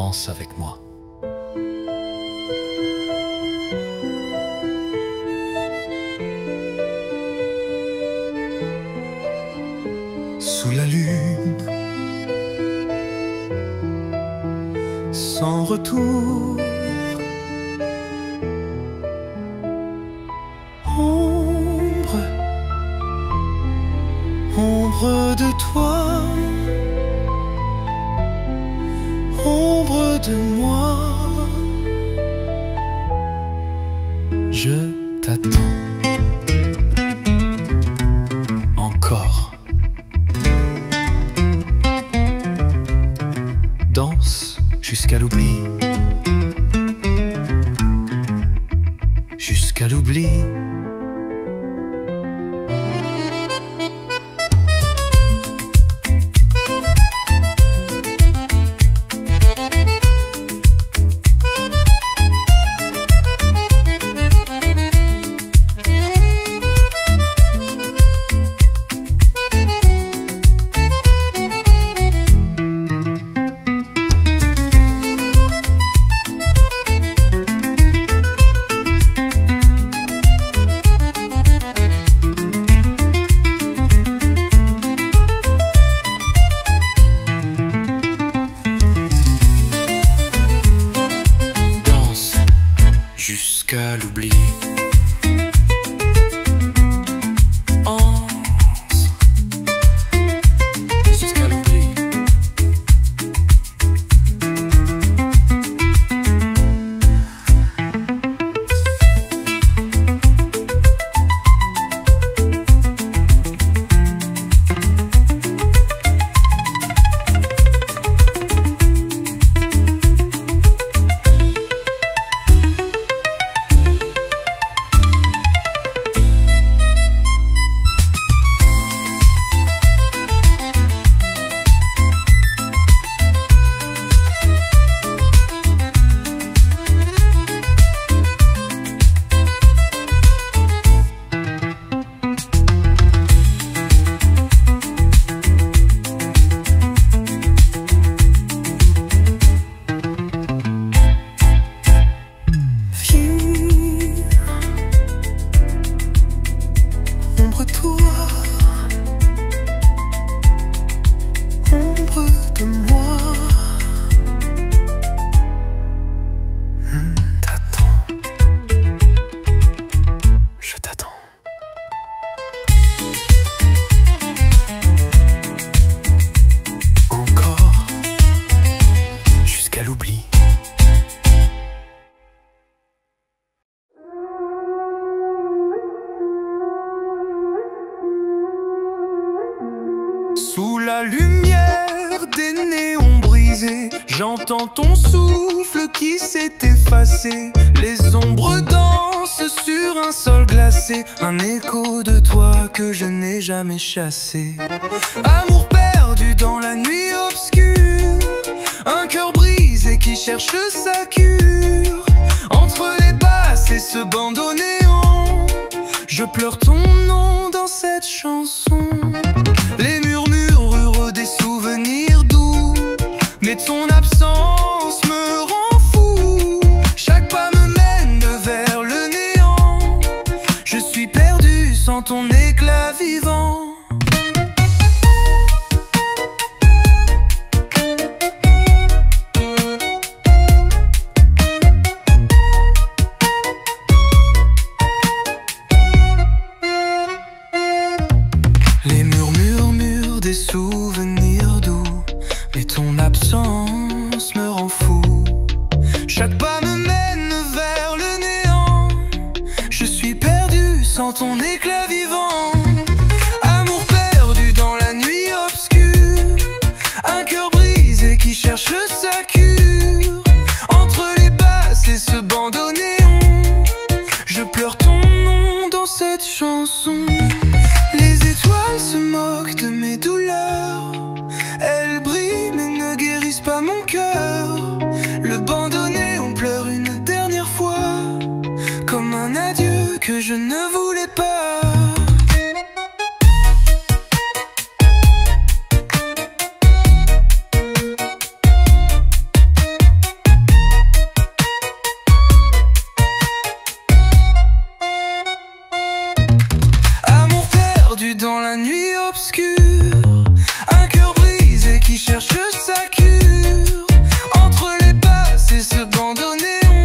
danse avec moi. Sous la lune, sans retour, ombre, ombre de toi, ombre de moi, je t'attends encore. Danse jusqu'à l'oubli, jusqu'à l'oubli. Jusqu'à l'oubli. Anse, jusqu'à l'oubli. Sous la lumière des néons brisés, j'entends ton souffle qui s'est effacé. Les ombres dansent sur un sol glacé, un écho de toi que je n'ai jamais chassé. Amour perdu dans la nuit obscure, un cœur brisé qui cherche sa cure. Entre les basses et ce bandeau néon, je pleure ton nom dans cette chanson. Les murmures des souvenirs doux, mais ton absence me rend fou. Chaque pas me mène vers le néant, je suis perdu sans ton éclat vivant. Les murmures des souvenirs doux, mais ton absence me rend fou. Chaque pas me mène vers le néant, je suis perdu sans ton éclat vivant. Amour perdu dans la nuit obscure, un cœur brisé qui cherche sa cure. Entre les basses et ce bandeau néon, je pleure ton nom dans cette chanson. Les étoiles se moquent de mes douleurs, perdu dans la nuit obscure, un cœur brisé qui cherche sa cure. Entre les passes et ce bandonnéon,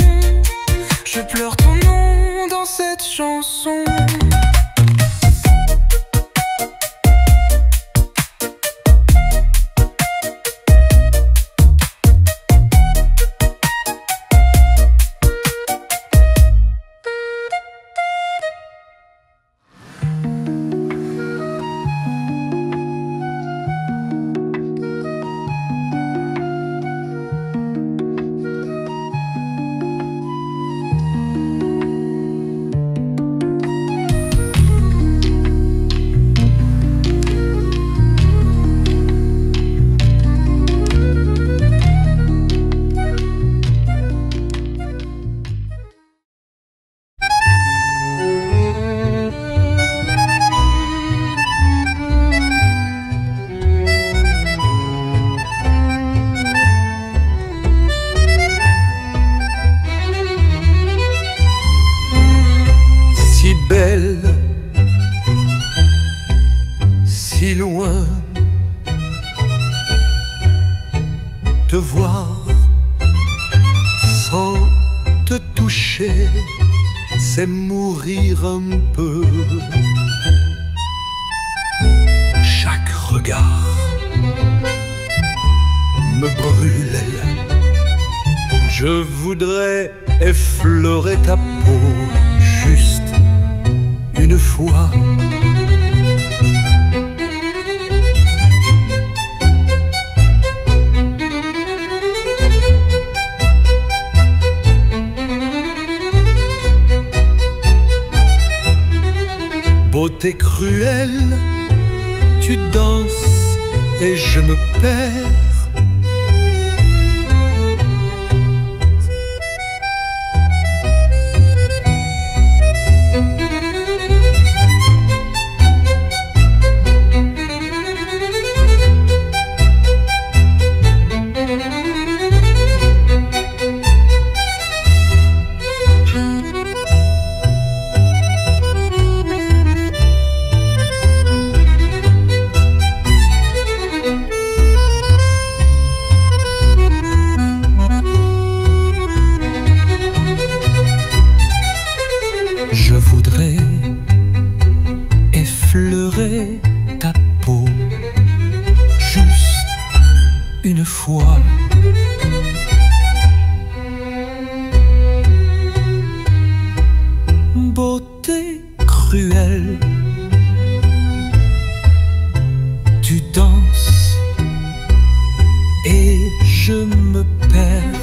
je pleure ton nom dans cette chanson. Si loin, te voir sans te toucher, c'est mourir un peu. Chaque regard me brûle. Je voudrais effleurer ta peau juste une fois. Beauté cruelle, tu danses et je me perds. Je voudrais effleurer ta peau juste une fois. Beauté cruelle, tu danses et je me perds.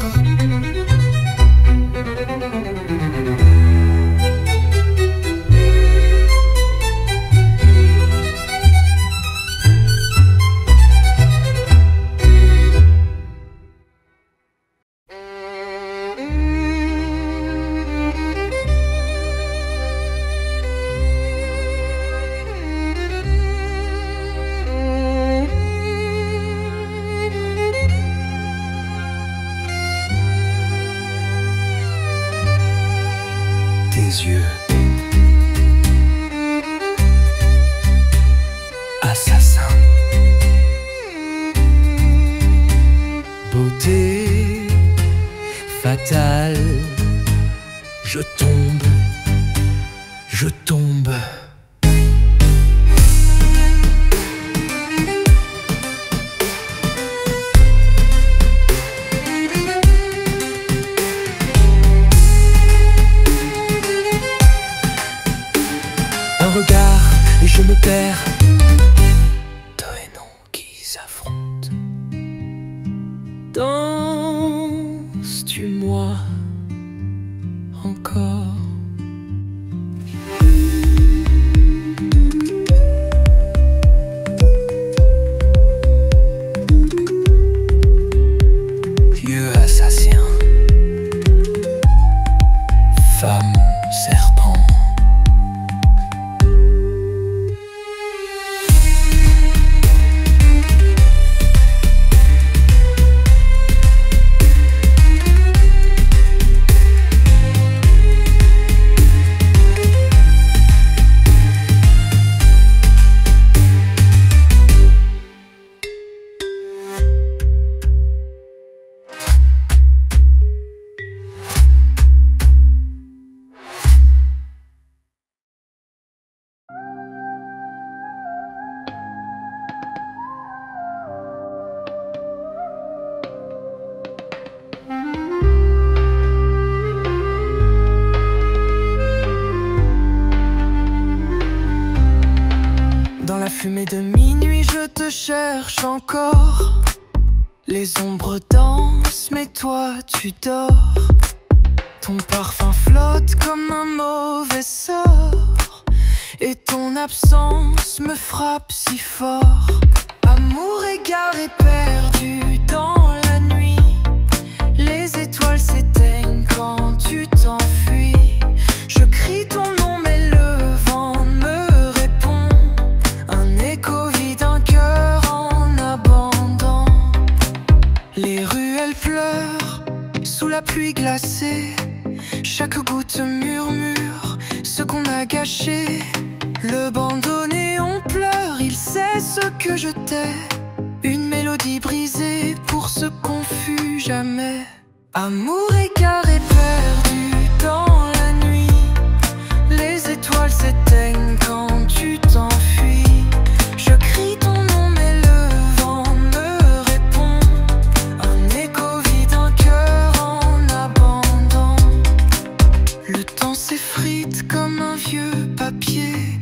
Tes yeux assassins, beauté fatale, je tombe, je tombe. Un regard et je me perds. Toi et non qui s'affrontent. Danses-tu moi encore? Fumée de minuit, je te cherche encore. Les ombres dansent, mais toi tu dors. Ton parfum flotte comme un mauvais sort, et ton absence me frappe si fort. Amour égaré perdu dans la nuit, les étoiles s'éteignent quand tu t'enfuis. Je crie ton nom mais le vent me répond, un écho vide, un cœur en abandon. Les ruelles pleurent sous la pluie glacée, chaque goutte murmure ce qu'on a gâché. Le bandonnéon pleure, il sait ce que je t'ai, une mélodie brisée pour ce qu'on fut jamais. Amour égaré perdu dans la nuit, les étoiles s'éteignent quand tu t'enfuis. Je crie ton nom mais le vent me répond, un écho vide, un cœur en abandon. Le temps s'effrite comme un vieux papier,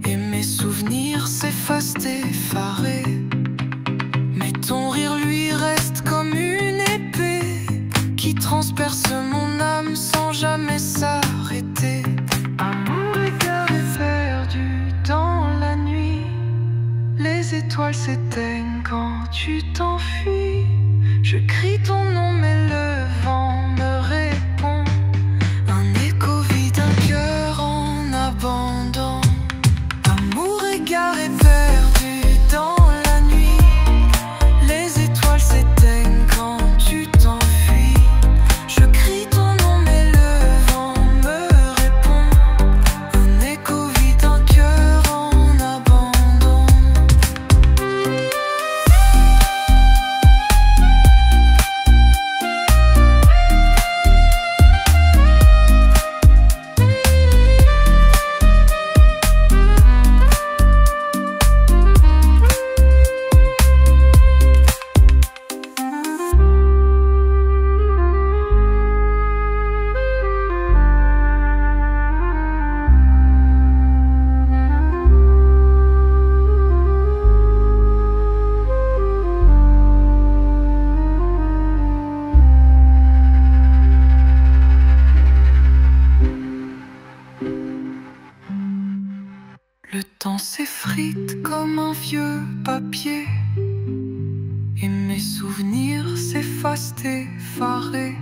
et mes souvenirs s'effacent effarés. Mais ton rire lui reste comme une épée qui transperce mon âme sans jamais s'arrêter. Amour égaré perdu dans la nuit, les étoiles s'éteignent quand tu t'enfuis. Je crie ton nom mais le vent me répond, un écho vide, un cœur en abandon. Amour égaré perdu dans la nuit, les étoiles s'éteignent quand tu t'enfuis. Je crie ton nom mais le vent me répond, un écho vide, un cœur en abandon. Le temps s'effrite comme un vieux papier, et mes souvenirs s'effacent effarés.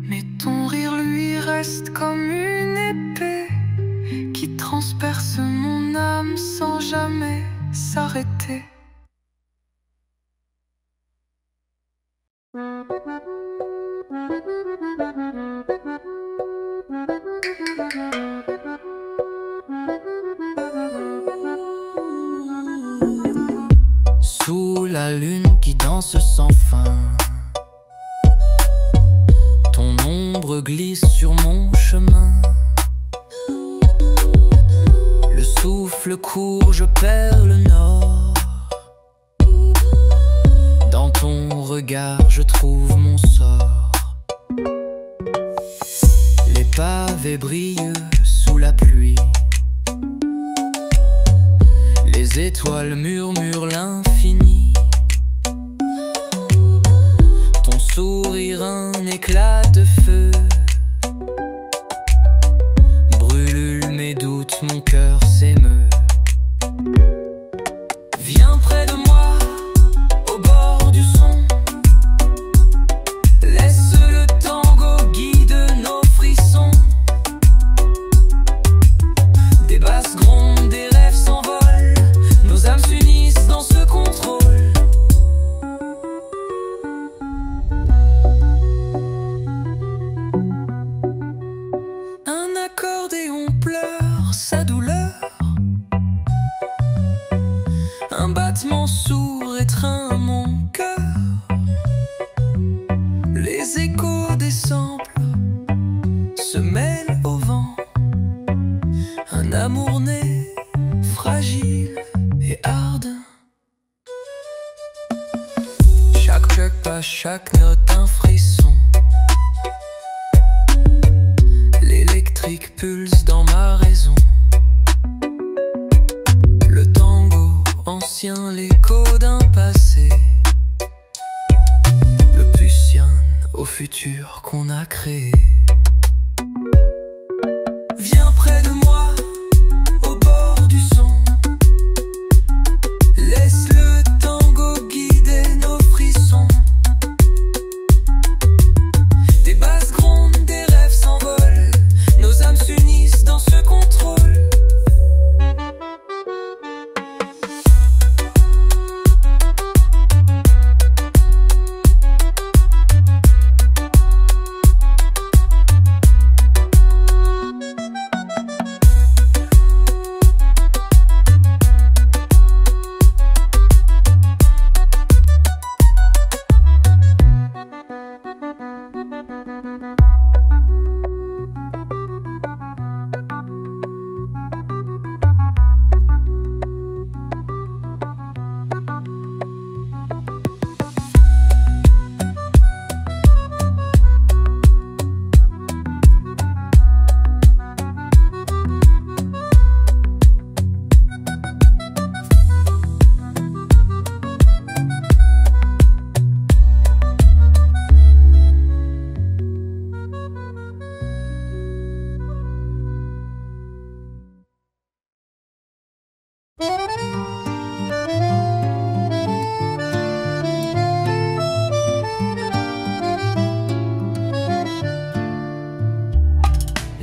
Mais ton rire lui reste comme une épée qui transperce mon âme sans jamais s'arrêter. Sous la lune qui danse sans fin, ton ombre glisse sur mon chemin. Le souffle court, je perds le nord. Dans ton regard, je trouve mon sort. Les pavés brillent sous la pluie, les étoiles murmurent l'infini. Ton sourire, un éclat de feu, brûle mes doutes, mon cœur s'émeut. Viens près de moi, au bord du son. Laisse le tango guide nos frissons. Des basses grondes, des rêves s'envolent, nos âmes s'unissent dans ce contrôle. Un accordéon pleure sa douleur, un battement sourd étreint mon cœur. Les échos des samples se mêlent au vent, un amour né, fragile et ardent. Chaque choc, pas chaque note, un frisson. L'électrique pulse dans ma raison. ancien, l'écho d'un passé, le plus sien au futur qu'on a créé. Viens près de moi, au bord du son. Laisse le tango guider nos frissons. Des basses grondes, des rêves s'envolent. Nos âmes s'unissent dans ce contrôle.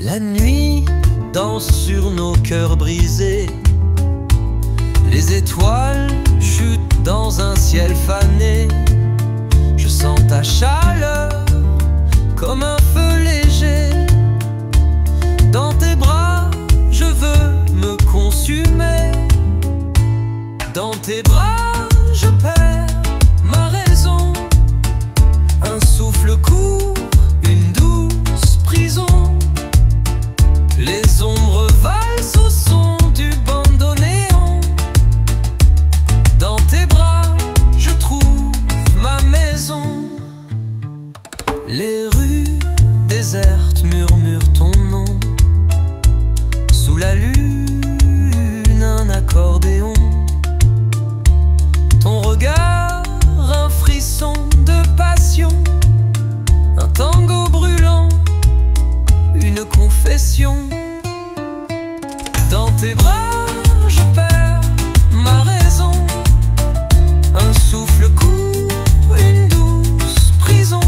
La nuit danse sur nos cœurs brisés. Les étoiles chutent dans un ciel fané. Je sens ta chaleur comme un feu léger. Dans tes bras, je veux me consumer. Dans tes bras, je perds ma raison. Un souffle court, une douce prison. Les ombres valsent au son du bandoneon. Dans tes bras, je trouve ma maison. Les rues désertes murmurent ton nom. Sous la lune, un accordéon. Ton regard, un frisson de passion. Un tango brûlant, une confession. Dans tes bras, je perds ma raison. Un souffle court, une douce prison.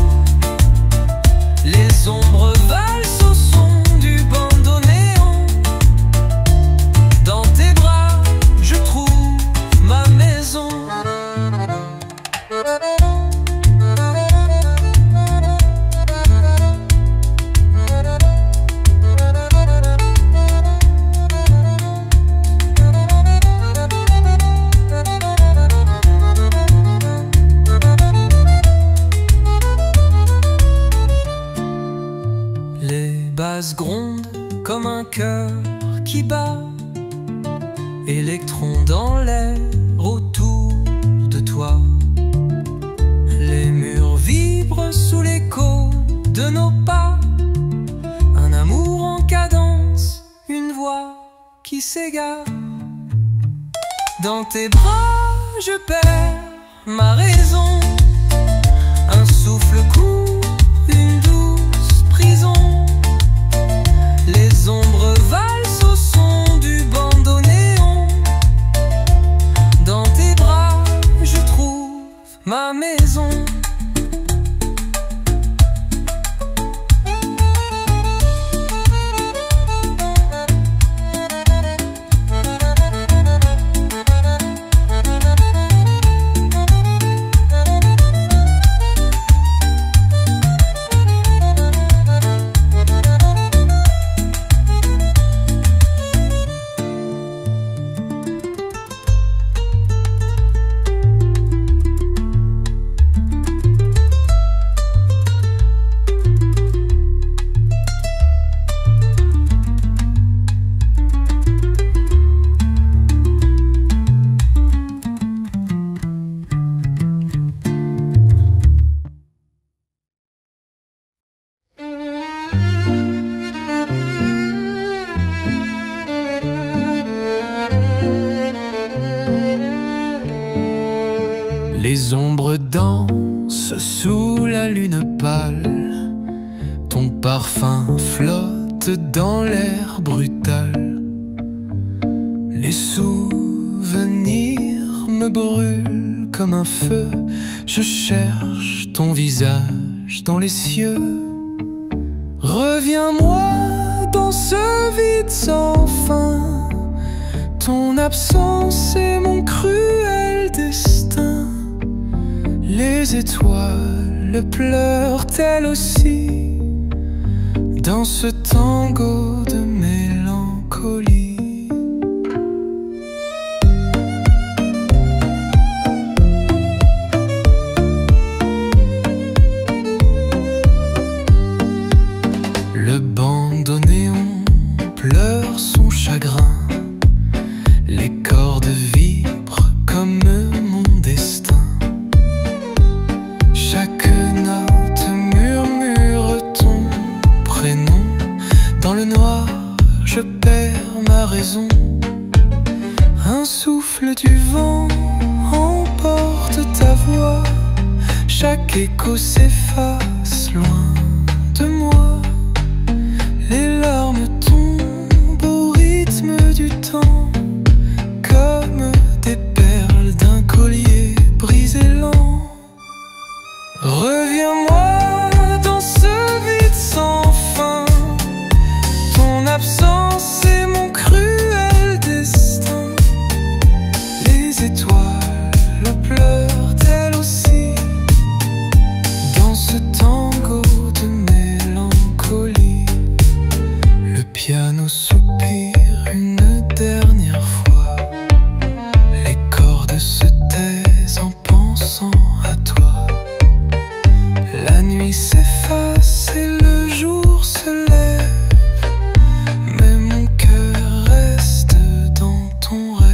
Les ombres valsent au son du bandoneon. Dans tes bras, je trouve ma maison. Basses gronde comme un cœur qui bat. Électrons dans l'air autour de toi. Les murs vibrent sous l'écho de nos pas. Un amour en cadence, une voix qui s'égare. Dans tes bras, je perds ma raison. Un souffle court, une douce prison. Les ombres valsent au son du bandoneon. Dans tes bras, je trouve ma maison. Les ombres dansent sous la lune pâle. Ton parfum flotte dans l'air brutal. Les souvenirs me brûlent comme un feu. Je cherche ton visage dans les cieux. Reviens-moi dans ce vide sans fin. Ton absence est mon cruel destin. Les étoiles pleurent elles aussi dans ce tango de mélancolie. Le bandoneon pleure son chagrin. Les cordes vibrent comme mon destin. Chaque note murmure ton prénom. Dans le noir, je perds ma raison. Un souffle du vent emporte ta voix. Chaque écho s'efface loin de moi. Les larmes tombent au rythme du temps, comme des perles d'un collier brisé lent. Reviens-moi dans ce vide sans fin. Ton absence est mon cruel destin. Les étoiles pleurent elles aussi dans ce tango de mélancolie. Le piano soupire une dernière fois. Les cordes se taisent en pensant à toi. La nuit s'efface et le jour se lève, mais mon cœur reste dans ton rêve.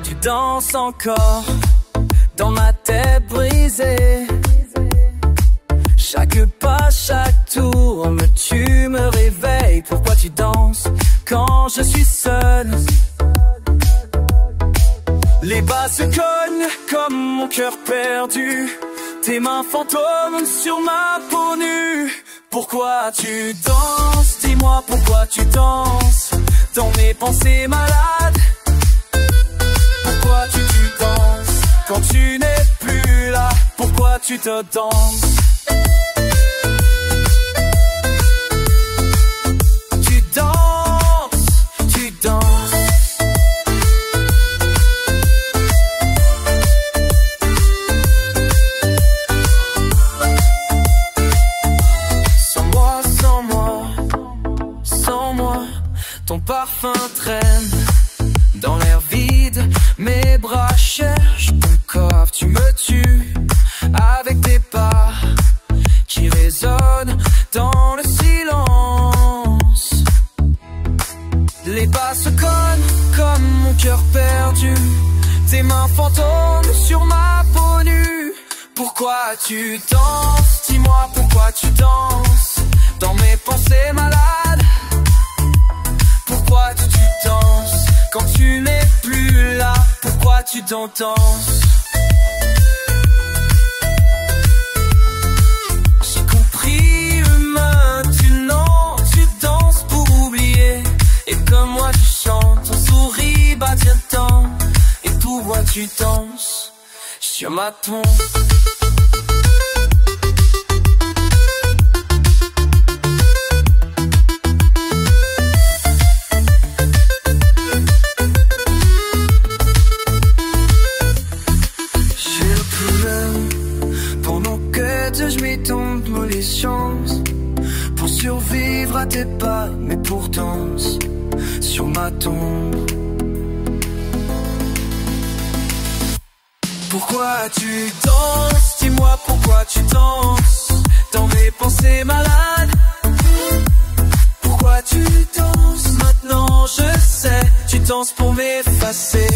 Tu danses encore dans ma tête brisée. Chaque pas, chaque tour, tu me réveilles. Pourquoi tu danses quand je suis seul? Les bas se cognent comme mon cœur perdu. Tes mains fantômes sur ma peau nue. Pourquoi tu danses? Dis-moi pourquoi tu danses dans mes pensées malades. Pourquoi tu danses quand tu n'es plus là? Pourquoi tu te danses? Tu danses, tu danses. Sans moi, sans moi, sans moi, ton parfum traîne dans l'air vide. Mes bras cherchent ton corps, tu me tues avec tes pas qui résonnent dans le silence. Les pas se cognent comme mon cœur perdu. Tes mains fantômes sur ma peau nue. Pourquoi tu danses? Dis-moi pourquoi tu danses dans mes pensées malades. Pourquoi tu danses quand tu n'es plus là? Pourquoi tu danses? J'ai compris, humain, tu danses pour oublier. Et comme moi tu chantes, on sourit, bah tiens-t'en. Et pourquoi tu danses sur ma tombe? Je m'y tombe, mauvaise chance pour survivre à tes pas, mais pourtant sur ma tombe. Pourquoi tu danses? Dis-moi pourquoi tu danses dans mes pensées malades. Pourquoi tu danses? Maintenant je sais, tu danses pour m'effacer.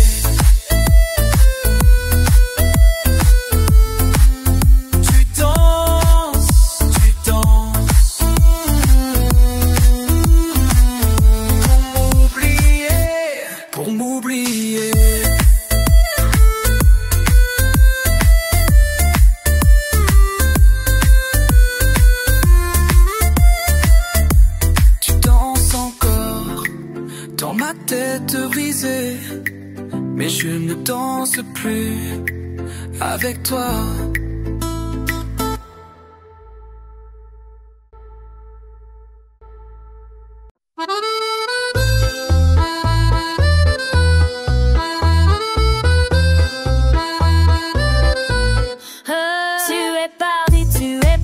Mais je ne danse plus avec toi. Tu es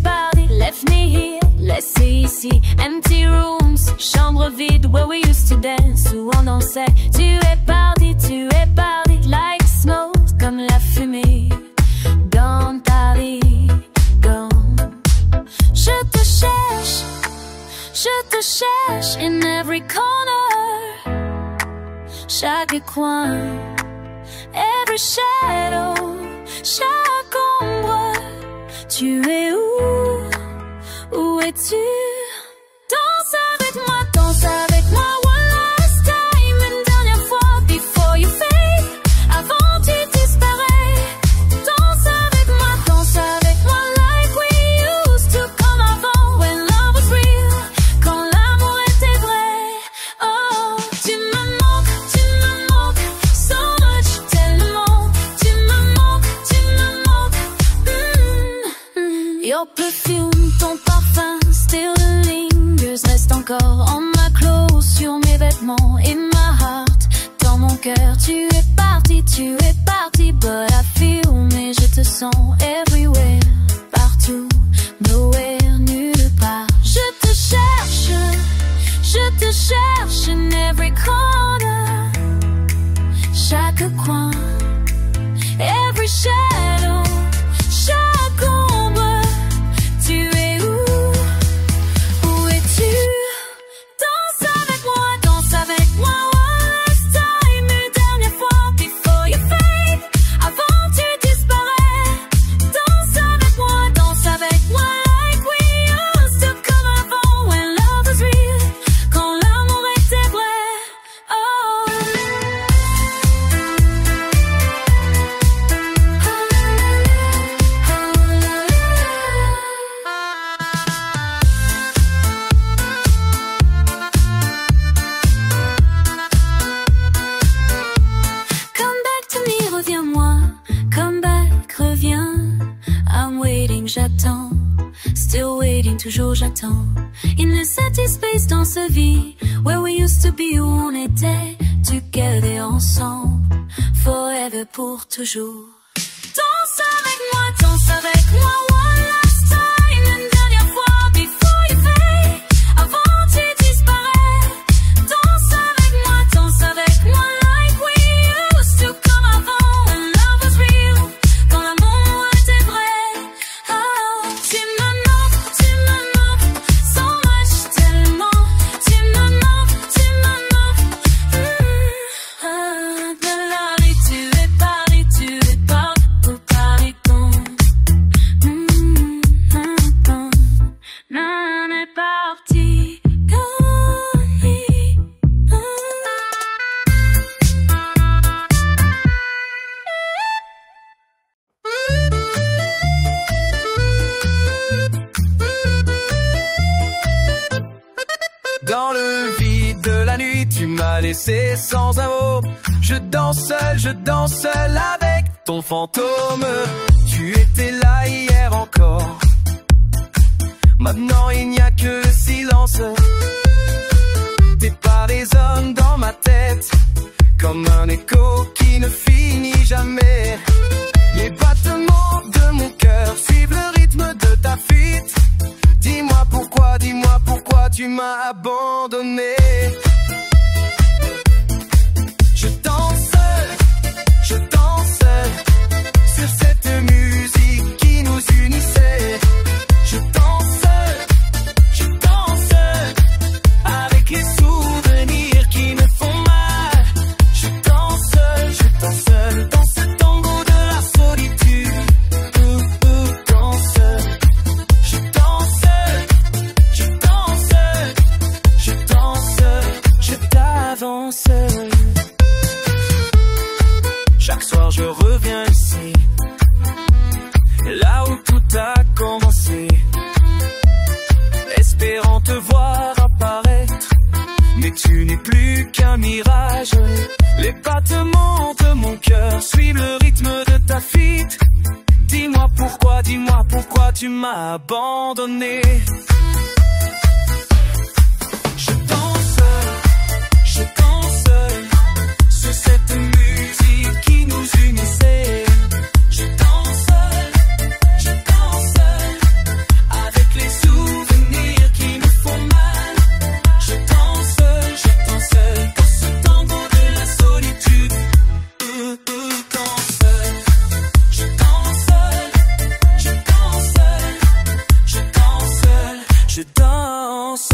parti, left me here, let's see ici. Empty rooms, chambre vide, where we used to dance, où on dansait. Tu es parti, like smoke, comme la fumée dans ta vie, gone. Je te cherche in every corner, chaque coin, every shadow, chaque ombre. Tu es où es-tu? Danse avec moi, one last time, une dernière fois, before you fade, avant tu disparais. Danse avec moi, like we used to, comme avant, when love was real, quand l'amour était vrai. Oh, tu me manques, so much, tellement, tu me manques. Your perfume, ton parfum, still lingers, reste encore en ma clothes, sur mes vêtements, in my heart, dans mon cœur. Tu es parti, but I feel, mais je te sens everywhere, partout, nowhere, nulle part. Je te cherche in every corner, chaque coin, every shadow, chaque ombre. Tu es où es-tu? Danse avec moi, one last time, une dernière fois, before you fade, avant tu disparais. Danse avec moi, like we used to, comme avant, when love was real, quand l'amour était vrai. Oh. Come back to me, reviens-moi. Come back, reviens. I'm waiting, j'attends. Still waiting, toujours j'attends. In the city space, dans ce vie, where we used to be, où on était, together ensemble, forever, pour toujours. Danse avec moi, one last time, une dernière fois, before you fade, avant tu disparais. Danse avec moi, like we used to, comme avant, when love was real, quand l'amour était vrai. Oh, tu me manques, so much, tellement, tu me manques. Tu es parti, où Paris-ton? Non, on est parti, Dans le vide de la nuit, tu m'as laissé sans un mot. Je danse seul avec ton fantôme. Tu étais là hier encore. Maintenant il n'y a que le silence. Tes pas résonnent dans ma tête comme un écho qui ne finit jamais. Les battements de mon cœur suivent le rythme de ta fuite. Dis-moi pourquoi tu m'as abandonné. Je danse sur danse. Chaque soir je reviens ici, là où tout a commencé, espérant te voir apparaître. Mais tu n'es plus qu'un mirage. Les battements de mon cœur suivent le rythme de ta fuite. Dis-moi pourquoi tu m'as abandonné. Je danse sur cette musique qui nous unissait. Je danse avec les souvenirs qui nous font mal. Je danse dans ce tango de la solitude. Je danse.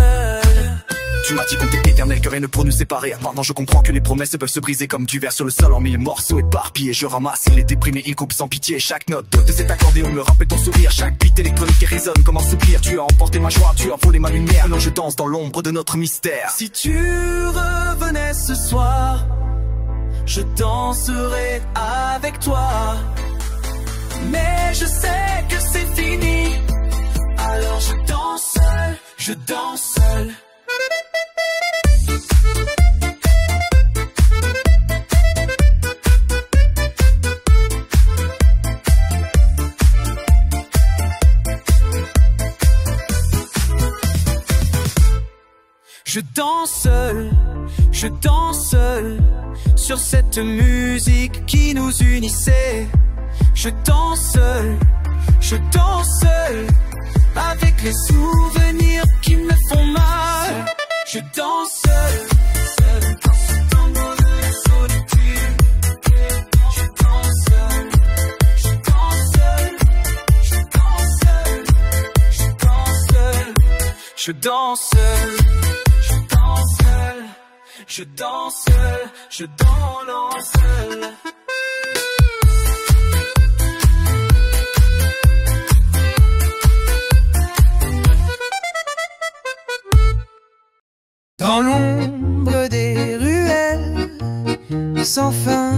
Tu m'as dit qu'on était éternel, que rien ne pour nous séparer. Maintenant je comprends que les promesses peuvent se briser comme du verre sur le sol en mille morceaux éparpillés. Je ramasse, il est déprimé, il coupe sans pitié. Chaque note de cet accordéon me rappelle ton sourire. Chaque beat électronique qui résonne comme un soupir. Tu as emporté ma joie, tu as volé ma lumière. Non, je danse dans l'ombre de notre mystère. Si tu revenais ce soir, je danserais avec toi. Mais je sais que c'est fini, alors je danse seul, je danse seul. Je danse seul sur cette musique qui nous unissait. Je danse seul avec les souvenirs qui me font mal. Je danse seul dans ce tango de la solitude. Je danse seul, je danse seul, je danse seul, je danse seul, je danse seul. Je danse seul, je danse seul. Dans l'ombre des ruelles sans fin,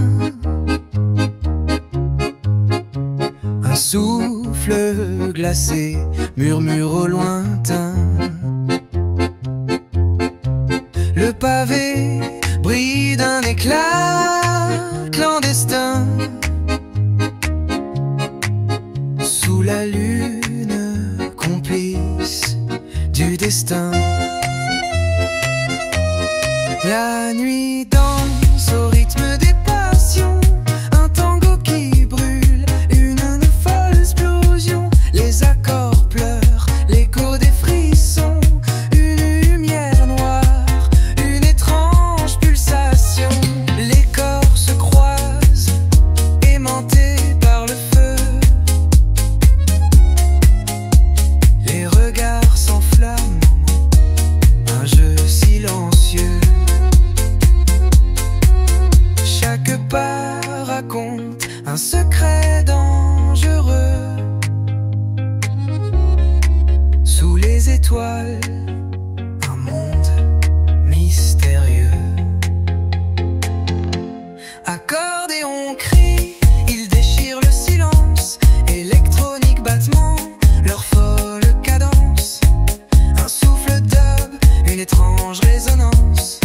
un souffle glacé murmure au lointain. Le pavé brille d'un éclat clandestin sous la lune complice du destin. La nuit danse au rythme des passions, un tango qui brûle, une folle explosion. Les accords pleurent, l'écho des frissons, une lumière noire, une étrange pulsation. Les corps se croisent, aimantés par le feu. Les regards s'enflamment, un jeu silencieux. Chaque pas raconte un secret dangereux. Sous les étoiles, un monde mystérieux. Accordéon crie, il déchire le silence. Électronique battement, leur folle cadence. Un souffle dub, une étrange résonance.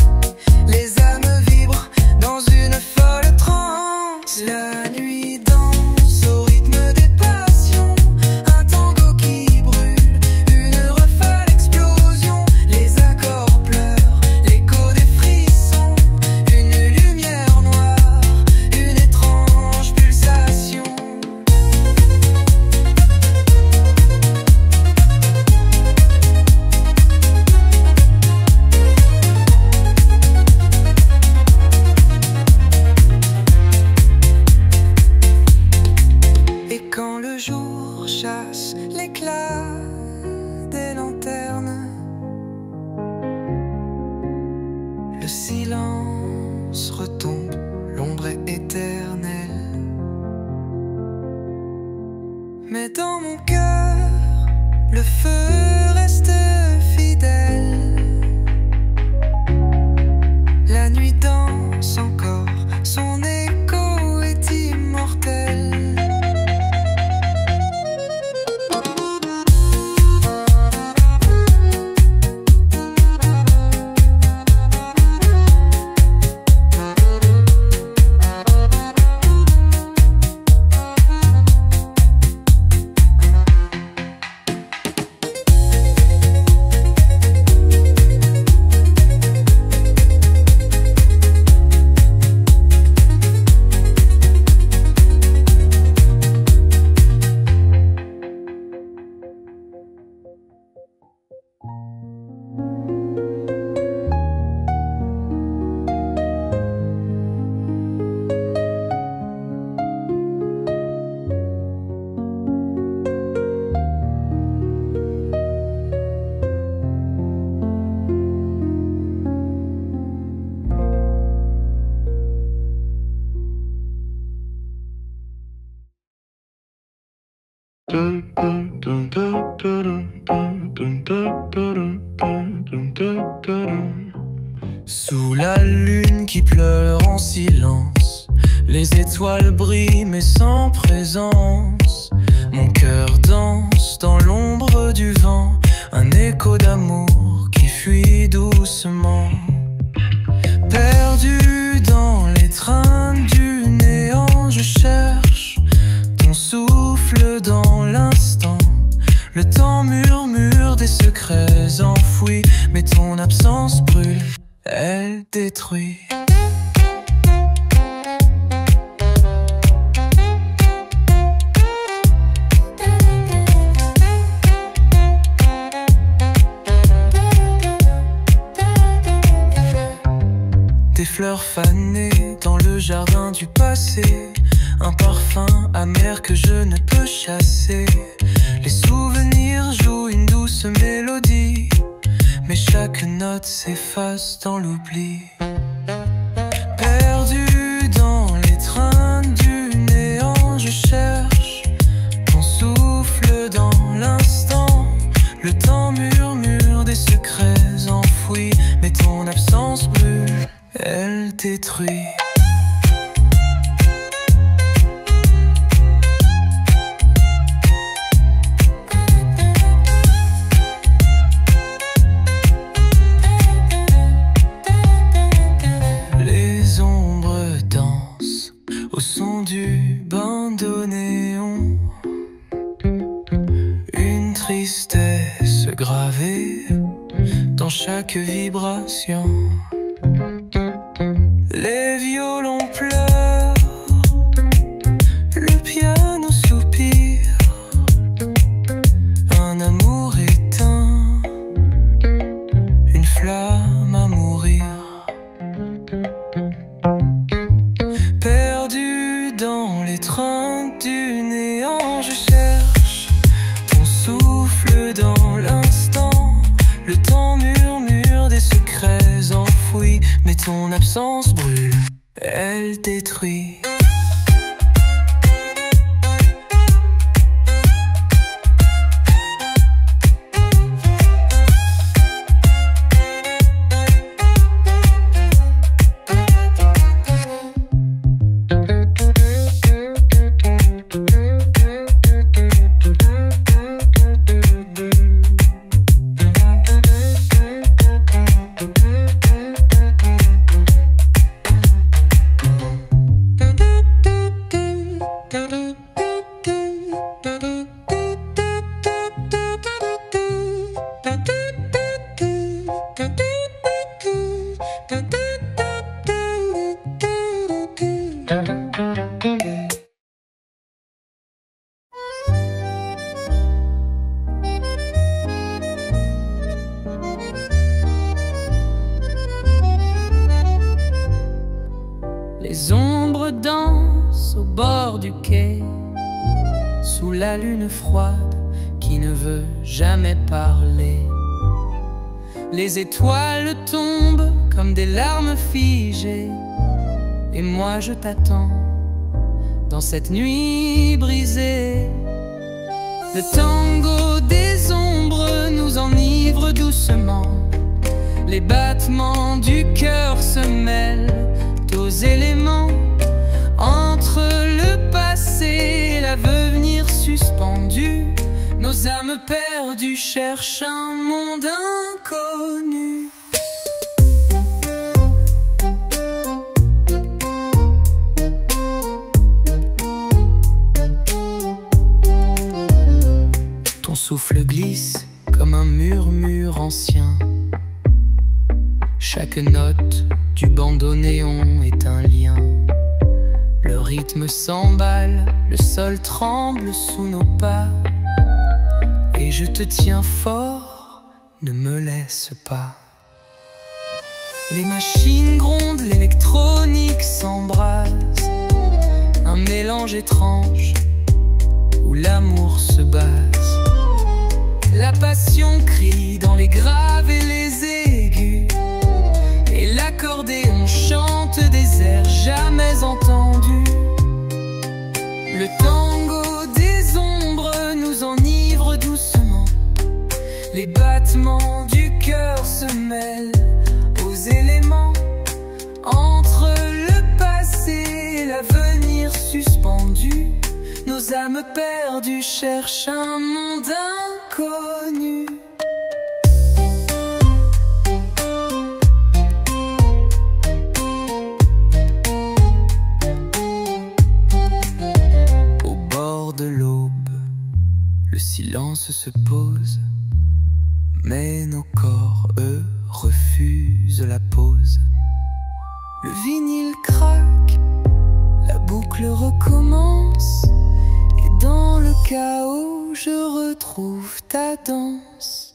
Les âmes vibrent dans une folle transe. La nuit danse au rythme des passions, un tango qui brûle, une folle explosion. Les accords pleurent, l'écho des frissons, une lumière noire, une étrange pulsation. Et quand le jour chasse l'éclat des lanternes, le silence retombe, l'ombre est éternelle. Mais dans mon cœur, le feu reste fidèle. La nuit Sous la lune qui pleure en silence, les étoiles brillent mais sans présence. Mon cœur danse dans l'ombre du vent, un écho d'amour qui fuit doucement. Perdu dans l'étreinte du néant, je cherche ton souffle dans l'instant. Le temps murmure des secrets enfouis, mais ton absence brûle, elle détruit. Des fleurs fanées dans le jardin du passé, un parfum amer que je ne peux chasser. Les souvenirs jouent une douce mélodie, mais chaque note s'efface dans l'oubli. Perdu dans l'étreinte du néant, je cherche ton souffle dans l'instant. Le temps murmure des secrets enfouis, mais ton absence brûle, elle détruit. Les ombres dansent au son du bandoneon, une tristesse gravée dans chaque vibration. Les violons pleurent, le piano soupire, un amour éteint, une flamme à mourir. Perdu dans l'étreinte du néant, je cherche ton souffle dans l'instant. Le temps murmure des secrets enfouis, mais ton absence brûle, elle détruit. Les ombres dansent au bord du quai, sous la lune froide qui ne veut jamais parler. Les étoiles tombent comme des larmes figées, et moi je t'attends dans cette nuit brisée. Le tango des ombres nous enivre doucement, les battements du cœur se mêlent aux éléments. Entre le passé et l'avenir suspendu, nos âmes perdues cherchent un monde inconnu. Ton souffle glisse comme un murmure ancien. Chaque note du bandoneon est un lien. Le rythme s'emballe, le sol tremble sous nos pas. Et je te tiens fort, ne me laisse pas. Les machines grondent, l'électronique s'embrase. Un mélange étrange où l'amour se base. La passion crie dans les graves et les aigus, et l'accordéon chante des airs jamais entendus. Le tango des ombres nous enivre mêle aux éléments, entre le passé et l'avenir suspendu. Nos âmes perdues cherchent un monde inconnu. Au bord de l'aube, le silence se pose, mais nos corps, eux, refusent la pause. Le vinyle craque, la boucle recommence, et dans le chaos, je retrouve ta danse.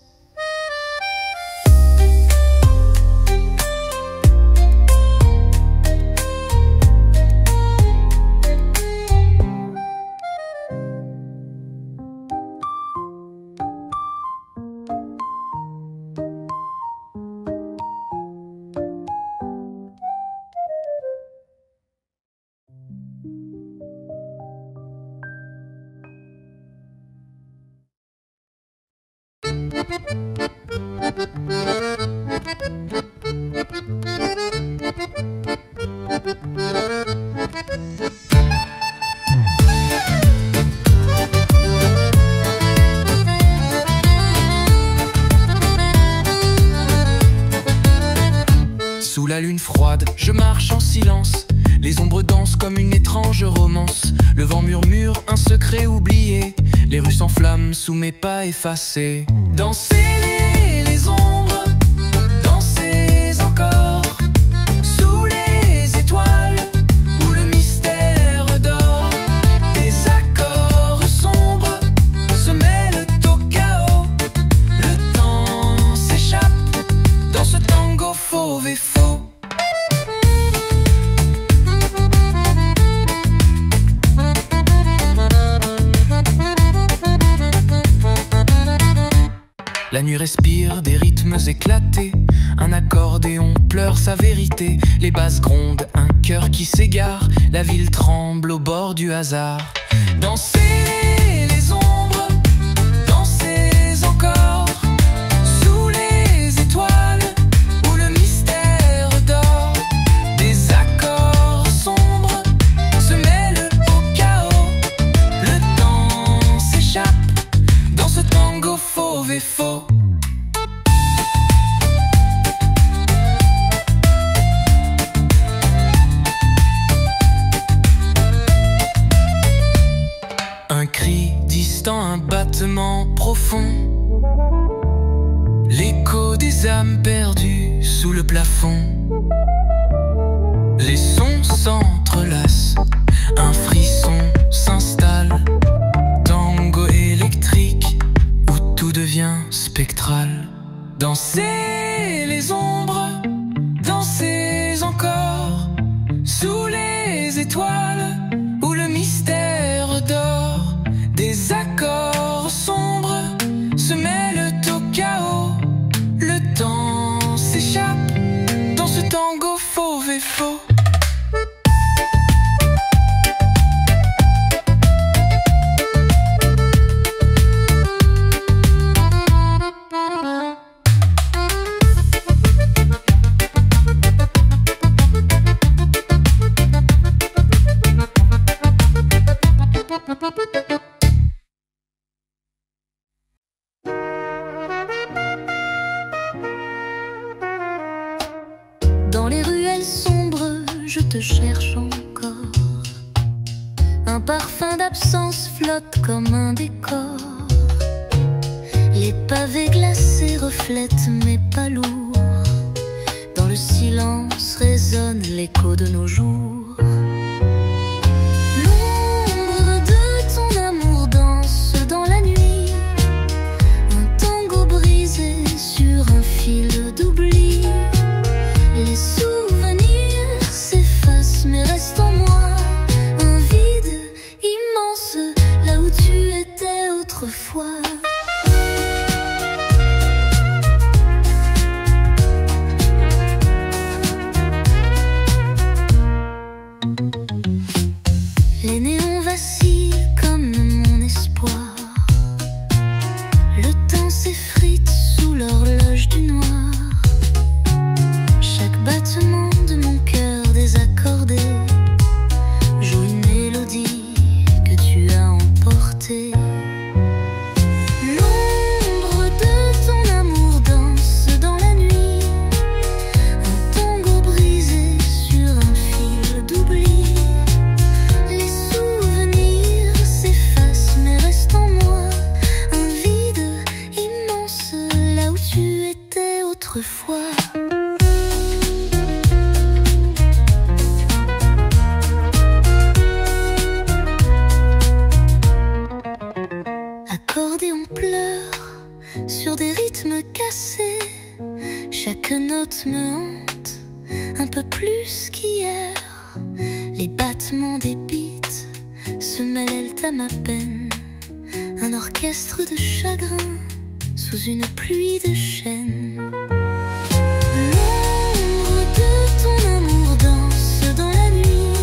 Sous la lune froide, je marche en silence. Les ombres dansent comme une étrange romance. Le vent murmure un secret oublié. Les rues s'enflamment sous mes pas effacés. Dansez les ombres, dansez encore. Sous les étoiles, où le mystère dort. Des accords sombres se mêlent au chaos. Le temps s'échappe dans ce tango fauve et faux. La nuit respire des rythmes éclatés. Un accordéon pleure sa vérité. Les basses grondent, un cœur qui s'égare. La ville tremble au bord du hasard. Dansez les ombres, dansez encore. Sous les étoiles, où le mystère dort. Des accords sombres se mêlent au chaos. Le temps s'échappe dans ce tango fauve et faux. Un cri distant, un battement profond. L'écho des âmes perdues sous le plafond. Les sons s'entrelacent, un frisson s'installe. Tango électrique où tout devient spectral. Dansez les ombres, dansez encore. Sous les étoiles, où le mystère dort. Des accords sombres se mêlent au chaos. Le temps s'échappe dans ce tango fauve et faux. Dans les ruelles sombres, je te cherche encore. Un parfum d'absence flotte comme un décor. Les pavés glacés reflètent mes pas lourds. Dans le silence résonne l'écho de nos jours. L'ombre de ton amour danse dans la nuit. Un tango brisé sur un fil d'oubli. Les souvenirs s'effacent mais restent en moi un vide immense là où tu étais autrefois. Les néons vacillent comme mon espoir. Le temps s'effrite sous l'horloge du noir. un peu plus qu'hier. Les battements des beats se mêlent à ma peine. Un orchestre de chagrin sous une pluie de chaînes. L'ombre de ton amour danse dans la nuit.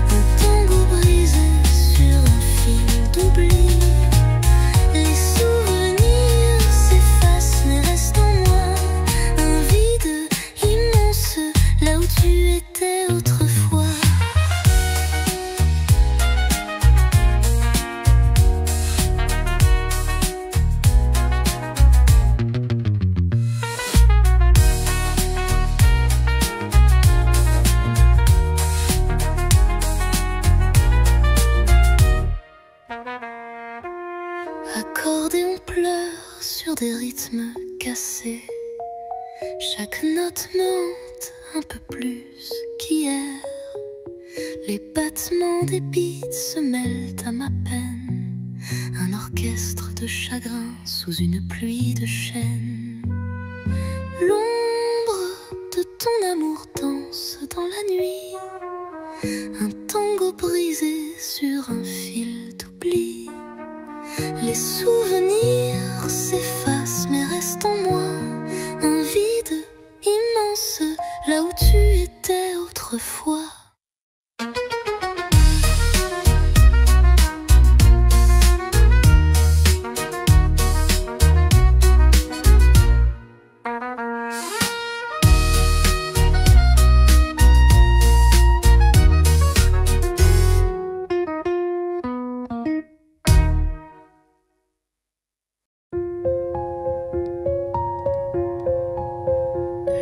Un tango brisé sur un fil d'oubli. Les souvenirs s'effacent mais restent en moi un vide immense là où tu étais autrefois. Accordéon pleure sur des rythmes cassés. Chaque note monte un peu plus qu'hier. Les battements des beats se mêlent à ma peine. Un orchestre de chagrin sous une pluie de chaînes. L'ombre de ton amour danse dans la nuit. Un tango brisé sur un fil d'oubli. Les souvenirs s'effacent mais restent en moi un vide immense là où tu étais autrefois.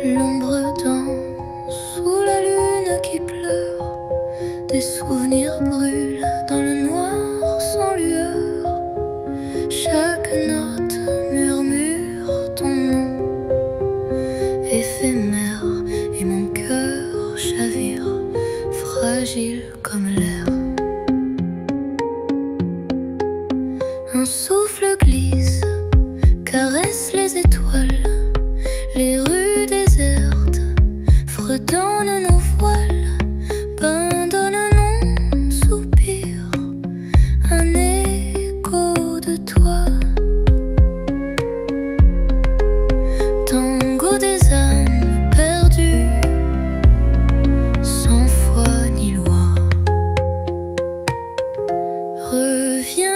L'ombre danse sous la lune qui pleure. Des souvenirs brûlent dans le noir sans lueur. Chaque note murmure ton nom éphémère et mon cœur chavire, fragile comme l'air. Un souffle glisse, caresse les étoiles. Les rues désertes fredonnent nos voiles, abandonnent nos soupirs, un écho de toi. Tango des âmes perdues, sans foi ni loi. Reviens.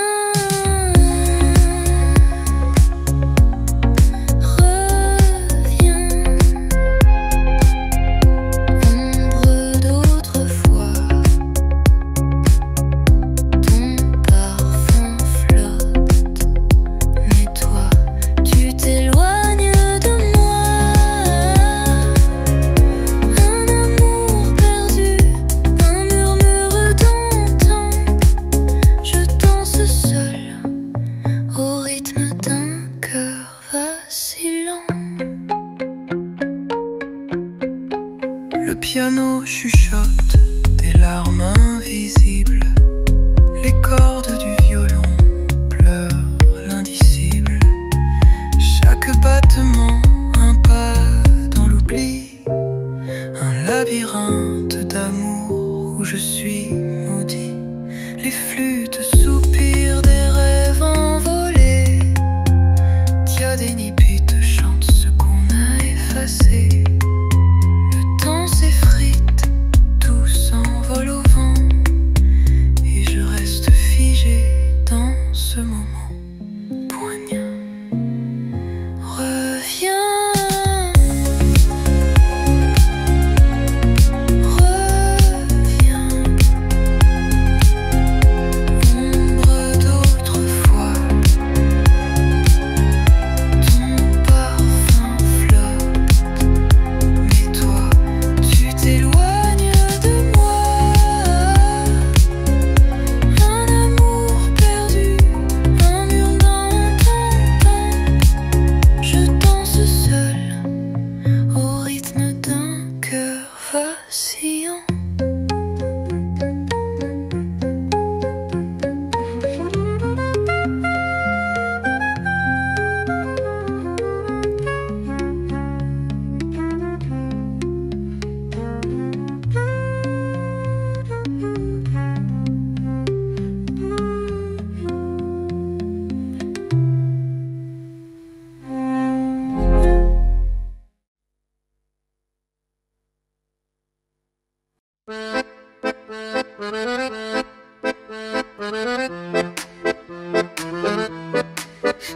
Le piano chuchote des larmes invisibles. Les cordes du violon pleurent l'indicible. Chaque battement, un pas dans l'oubli. Un labyrinthe d'amour où je suis maudit. Les flûtes soupirent des rêves envolés. Diadénipite chante ce qu'on a effacé. Reviens.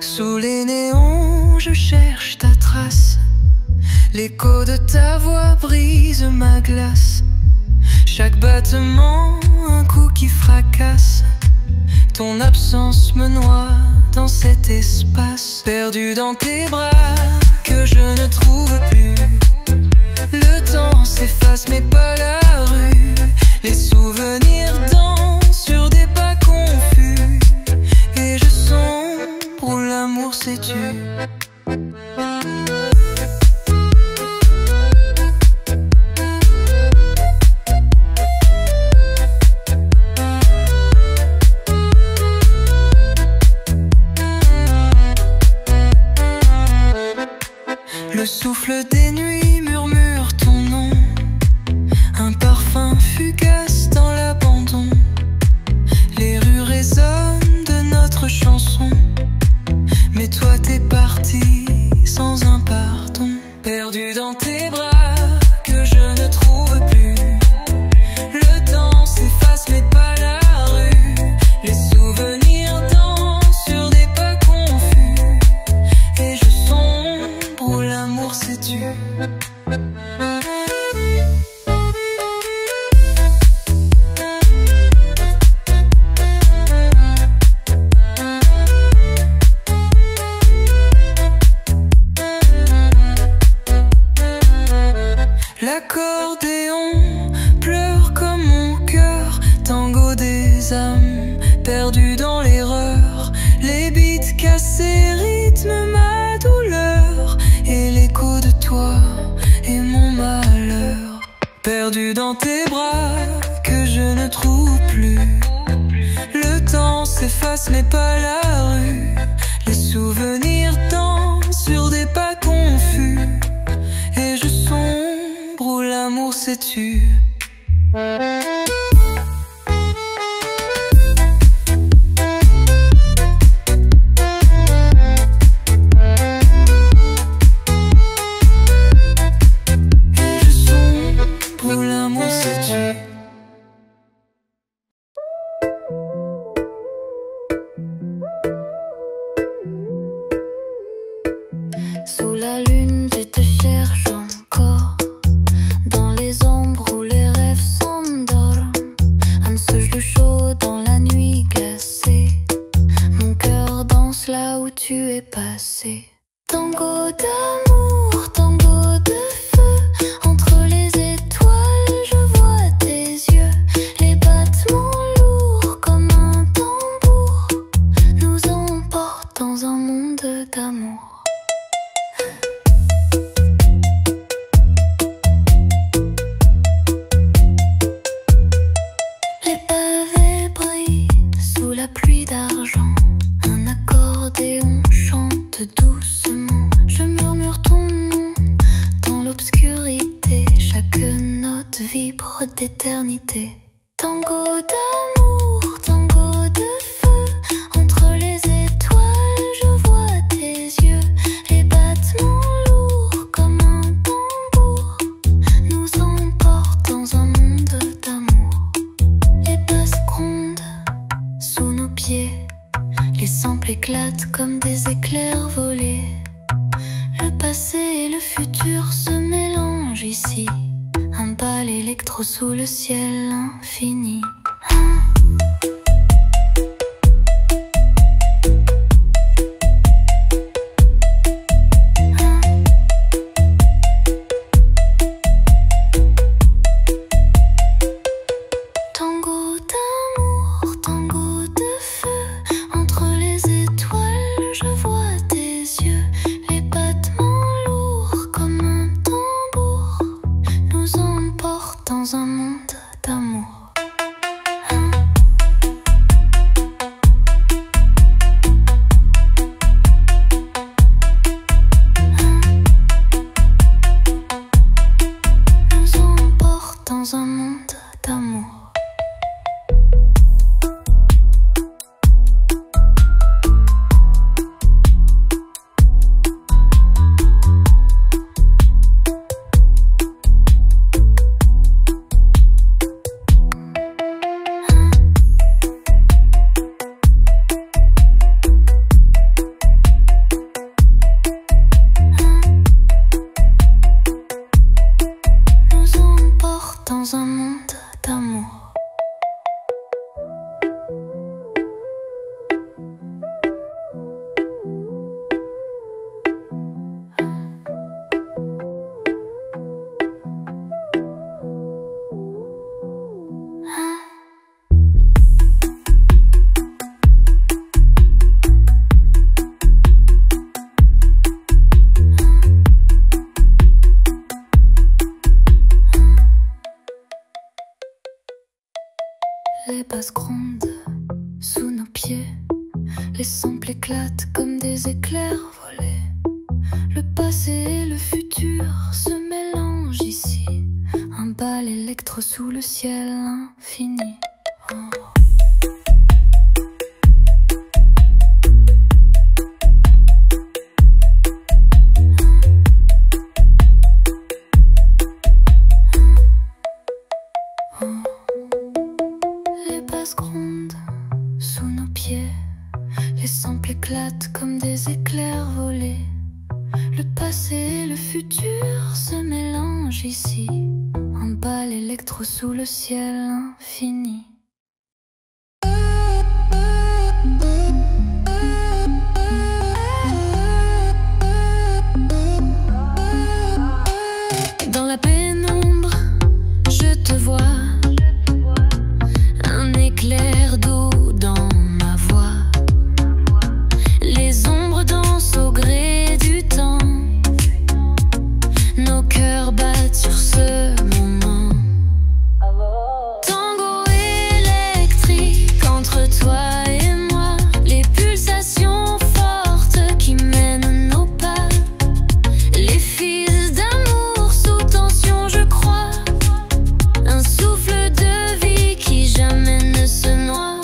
Sous les néons, je cherche ta trace. L'écho de ta voix brise ma glace. Chaque battement, un coup qui fracasse. Ton absence me noie dans cet espace. Perdu dans tes bras, que je ne trouve plus. Le temps s'efface mais pas la rue. Les souvenirs dansent sur des pas confus. Et je sombre où l'amour s'est tu. Le souffle des nuits murmure ton nom. Un parfum fugace dans l'abandon. Les rues résonnent de notre chanson. Mais toi t'es parti sans un pardon. Perdu dans tes bras, que je ne trouve plus. Le temps s'efface mais pas la rue. Les souvenirs dansent sur des pas confus. Et je sombre où l'amour s'est tu. L'accordéon pleure comme mon cœur. Tango des âmes perdues dans l'erreur. Les beats cassés rythment ma douleur. Et l'écho de toi est mon malheur. Perdu dans tes bras, que je ne trouve plus. Le temps s'efface mais pas la rue. Les souvenirs dansent sur des pas confus. Et je sombre où l'amour s'est tu. Sous la lune, je te cherche encore. Dans les ombres où les rêves s'endorment. Un souffle chaud dans la nuit glacée. Mon cœur danse là où tu es passé. Tango d'amour, tango de feu. Entre les étoiles, je vois tes yeux. Les battements lourds comme un tambour nous emportent dans un monde d'amour. Les pavés brillent sous la pluie d'argent. Un accordéon chante doucement. Je murmure ton nom dans l'obscurité. Chaque note vibre d'éternité. Tango d'amour, tango de feu. Entre les étoiles, je vois tes yeux. Les battements lourds comme un tambour nous emportent dans un monde d'amour. Les basses grondent sous nos pieds. Les samples éclatent comme des éclairs volés. Le passé et le futur se mélangent ici. Un bal électro sous le ciel infini. Tango d'amour, tango de feu. Entre les étoiles, je vois tes yeux. Les battements lourds comme un tambour nous emportent dans un monde d'amour. Nous emportent dans un monde d'amour. dans un monde d'amour. Les basses grondent sous nos pieds, les samples éclatent comme des éclairs volés. Le passé et le futur se mélangent ici, un bal électro sous le ciel infini. Oh. Grondent sous nos pieds, les samples éclatent comme des éclairs volés. Le passé et le futur se mélangent ici, un bal électro sous le ciel infini. Dans la pénombre, je te vois. Clair d'eau dans ma voix. Les ombres dansent au gré du temps. Nos cœurs battent sur ce moment. Tango électrique entre toi et moi. Les pulsations fortes qui mènent nos pas. Les fils d'amour sous tension, je crois. Un souffle de vie qui jamais se noie.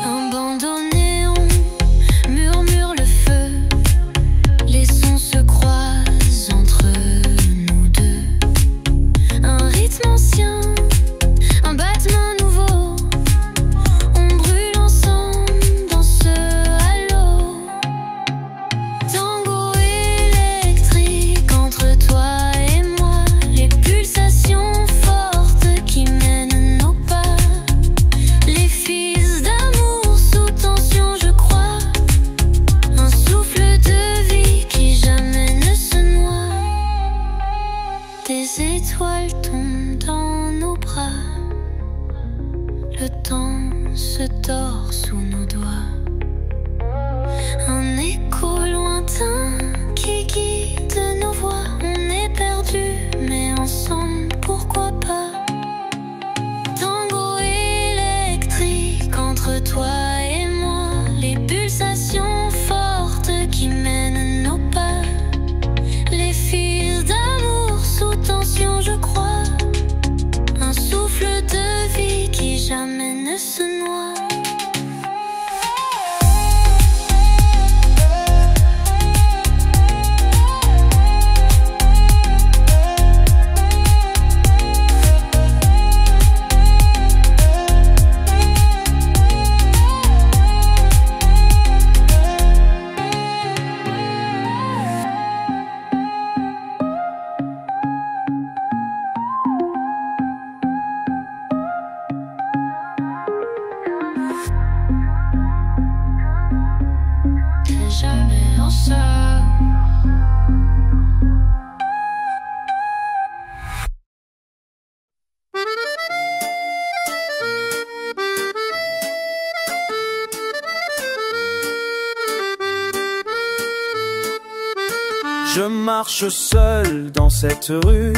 Un bandeau néon murmure le feu. Les sons se croisent entre nous deux. Un rythme ancien, un battement nouveau. On brûle ensemble dans ce halo. Tango électrique entre toi et moi. Les pulsations fortes qui mènent nos pas. Les fils d'amour sous tension, je crois. Un souffle de vie qui jamais ne se noie. Des étoiles tombent dans nos bras. Le temps se tord sous nos doigts. Un écho lointain qui guide nos voix. On est perdu, mais ensemble, pourquoi pas? Tango électrique entre toi et moi. Les pulsations fortes qui mènent nos pas. Les fils d'amour sous tension, je crois. Un souffle de vie qui jamais ne se noie. T'es jamais ensemble. Je marche seul dans cette rue.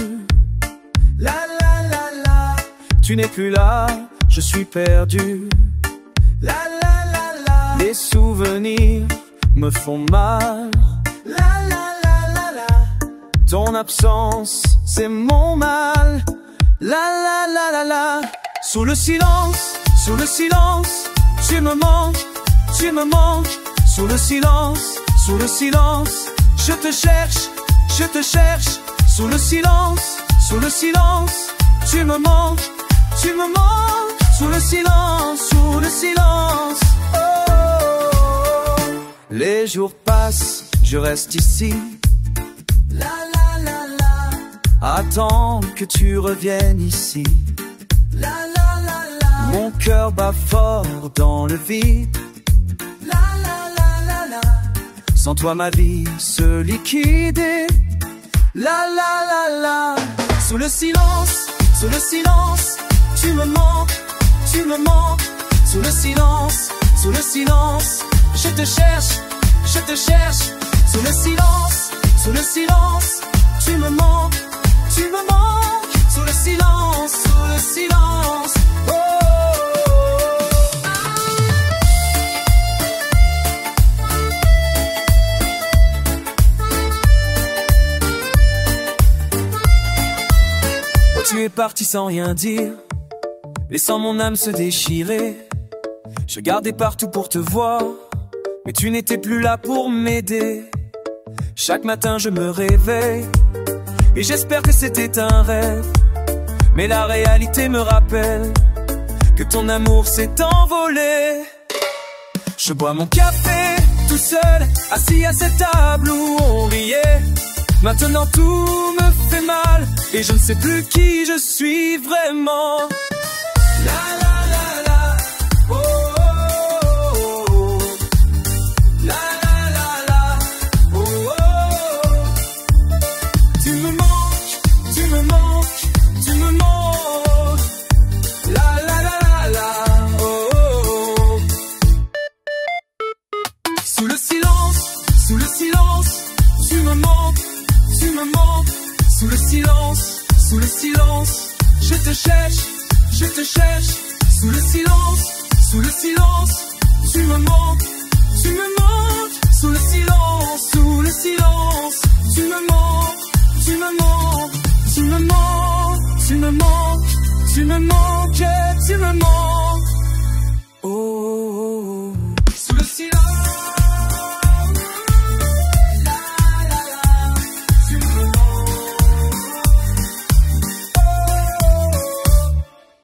La la la la. Tu n'es plus là, je suis perdu. La la la la. Les souvenirs me font mal. La la la la la. Ton absence, c'est mon mal. La la la la la. Sous le silence, tu me manques, tu me manques. Sous le silence, je te cherche, sous le silence, tu me manques, sous le silence, oh. jours passent, je reste ici. La la la la. Attends que tu reviennes ici. La la la la. Mon cœur bat fort dans le vide. La la la la la. Sans toi ma vie se liquide. La la la la. Sous le silence, tu me manques, tu me manques. Sous le silence, je te cherche, je te cherche. Sous le silence, tu me manques, tu me manques. Sous le silence, oh, oh, Oh, tu es parti sans rien dire, laissant mon âme se déchirer. Je gardais partout pour te voir, mais tu n'étais plus là pour m'aider. Chaque matin je me réveille, et j'espère que c'était un rêve. Mais la réalité me rappelle que ton amour s'est envolé. Je bois mon café tout seul, assis à cette table où on riait. Maintenant tout me fait mal, et je ne sais plus qui je suis vraiment. La la la la, oh, oh, oh, oh. La la la la, oh, oh, oh. Tu me manques, tu me manques, tu me manques. La la la la la, oh, oh, oh. Sous le silence, tu me manques, tu me manques. Sous le silence, je te cherche, je te cherche. Sous le silence, tu me manques, tu me manques. Sous le silence, tu me manques, tu me manques, tu me manques, tu me manques, tu me manques, tu me manques.